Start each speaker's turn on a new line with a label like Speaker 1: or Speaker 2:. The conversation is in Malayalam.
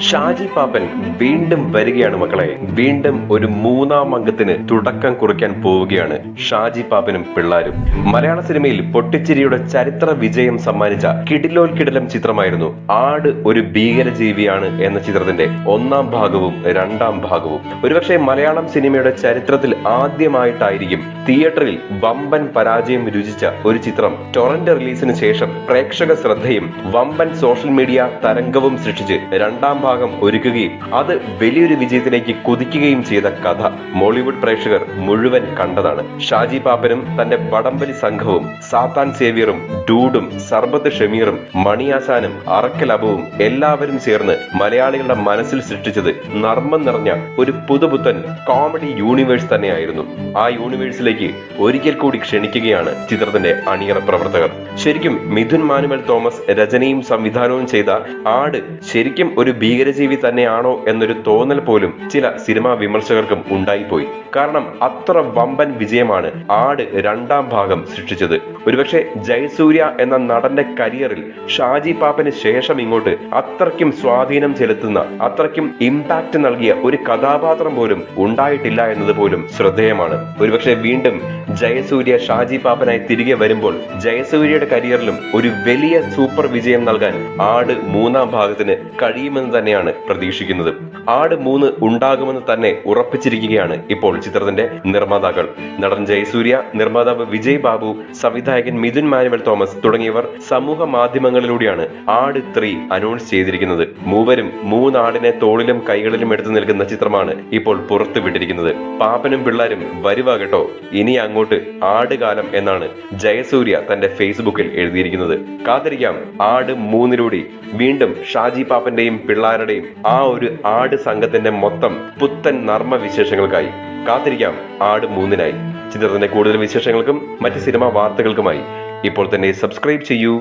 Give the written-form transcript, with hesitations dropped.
Speaker 1: ഷാജി പാപ്പൻ വീണ്ടും വരികയാണ് മക്കളെ. വീണ്ടും ഒരു മൂന്നാം അംഗത്തിന് തുടക്കം കുറിക്കാൻ പോവുകയാണ് ഷാജി പാപ്പനും പിള്ളാരും. മലയാള സിനിമയിൽ പൊട്ടിച്ചിരിയുടെ ചരിത്ര വിജയം സമ്മാനിച്ച കിടിലോൽ കിടിലം ചിത്രമായിരുന്നു ആട് ഒരു ഭീകരജീവിയാണ് എന്ന ചിത്രത്തിന്റെ ഒന്നാം ഭാഗവും രണ്ടാം ഭാഗവും. ഒരുപക്ഷെ മലയാളം സിനിമയുടെ ചരിത്രത്തിൽ ആദ്യമായിട്ടായിരിക്കും തിയേറ്ററിൽ വമ്പൻ പരാജയം രുചിച്ച ഒരു ചിത്രം ടൊറന്റ് റിലീസിന് ശേഷം പ്രേക്ഷക ശ്രദ്ധയും വമ്പൻ സോഷ്യൽ മീഡിയ തരംഗവും സൃഷ്ടിച്ച് രണ്ടാം ഭാഗം ഒരുക്കുകയും അത് വലിയൊരു വിജയത്തിലേക്ക് കുതിക്കുകയും ചെയ്ത കഥ മോളിവുഡ് പ്രേക്ഷകർ മുഴുവൻ കണ്ടതാണ്. ഷാജി പാപ്പനും തന്റെ വടംവലി സംഘവും സാത്താൻ സേവ്യറും ഡൂഡും സർബത്ത് ഷമീറും മണിയാസാനും അറക്കൽ അബുവും എല്ലാവരും ചേർന്ന് മലയാളികളുടെ മനസ്സിൽ സൃഷ്ടിച്ചത് നർമ്മം നിറഞ്ഞ ഒരു പുതുപുത്തൻ കോമഡി യൂണിവേഴ്സ് തന്നെയായിരുന്നു. ആ യൂണിവേഴ്സിലേക്ക് ഒരിക്കൽ കൂടി ക്ഷണിക്കുകയാണ് ചിത്രത്തിന്റെ അണിയറ പ്രവർത്തകർ. ശരിക്കും മിഥുൻ മാനുവൽ തോമസ് രചനയും സംവിധാനവും ചെയ്ത ആട് ശരിക്കും ഒരു ഭീകരജീവി തന്നെയാണോ എന്നൊരു തോന്നൽ പോലും ചില സിനിമാ വിമർശകർക്കും ഉണ്ടായിപ്പോയി. കാരണം അത്ര വമ്പൻ വിജയമാണ് ആട് രണ്ടാം ഭാഗം സൃഷ്ടിച്ചത്. ഒരുപക്ഷെ ജയസൂര്യ എന്ന നടന്റെ കരിയറിൽ ഷാജി പാപ്പന് ശേഷം ഇങ്ങോട്ട് അത്രയ്ക്കും സ്വാധീനം ചെലുത്തുന്ന അത്രയ്ക്കും ഇമ്പാക്ട് നൽകിയ ഒരു കഥാപാത്രം പോലും ഉണ്ടായിട്ടില്ല എന്നത് പോലും ശ്രദ്ധേയമാണ്. ഒരുപക്ഷെ വീണ്ടും ജയസൂര്യ ഷാജി പാപ്പനായി തിരികെ വരുമ്പോൾ ജയസൂര്യയുടെ കരിയറിലും ഒരു വലിയ സൂപ്പർ വിജയം നൽകാൻ ആട് മൂന്നാം ഭാഗത്തിന് കഴിയുമെന്ന് തന്നെയാണ് പ്രതീക്ഷിക്കുന്നത്. ആട് 3 ഉണ്ടാകുമെന്ന് തന്നെ ഉറപ്പിച്ചിരിക്കുകയാണ് ഇപ്പോൾ ചിത്രത്തിന്റെ നിർമ്മാതാക്കൾ. നടൻ ജയസൂര്യ, നിർമ്മാതാവ് വിജയ് ബാബു, സംവിധായകൻ മിഥുൻ മാനുവൽ തോമസ് തുടങ്ങിയവർ സമൂഹ മാധ്യമങ്ങളിലൂടെയാണ് ആട് 3 അനൗൺസ് ചെയ്തിരിക്കുന്നത്. മൂവരും 3 ആടിനെ തോളിലും കൈകളിലും എടുത്തു നിൽക്കുന്ന ചിത്രമാണ് ഇപ്പോൾ പുറത്തു വിട്ടിരിക്കുന്നത്. പാപ്പനും പിള്ളാരും വരുവാ കേട്ടോ, ഇനി അങ്ങോട്ട് ആട് കാലം എന്നാണ് ജയസൂര്യ തന്റെ ഫേസ്ബുക്കിൽ എഴുതിയിരിക്കുന്നത്. കാത്തിരിക്കാം ആട് 3 വീണ്ടും ഷാജി പാപ്പന്റെയും പിള്ളാരുടെയും ആ ഒരു ആട് സംഘത്തിന്റെ മൊത്തം പുത്തൻ നർമ്മ വിശേഷങ്ങൾക്കായി. കാത്തിരിക്കാം ആട് 3 ചിത്രത്തിന്റെ കൂടുതൽ വിശേഷങ്ങൾക്കും മറ്റ് സിനിമാ വാർത്തകൾക്കുമായി ഇപ്പോൾ തന്നെ സബ്സ്ക്രൈബ് ചെയ്യൂ.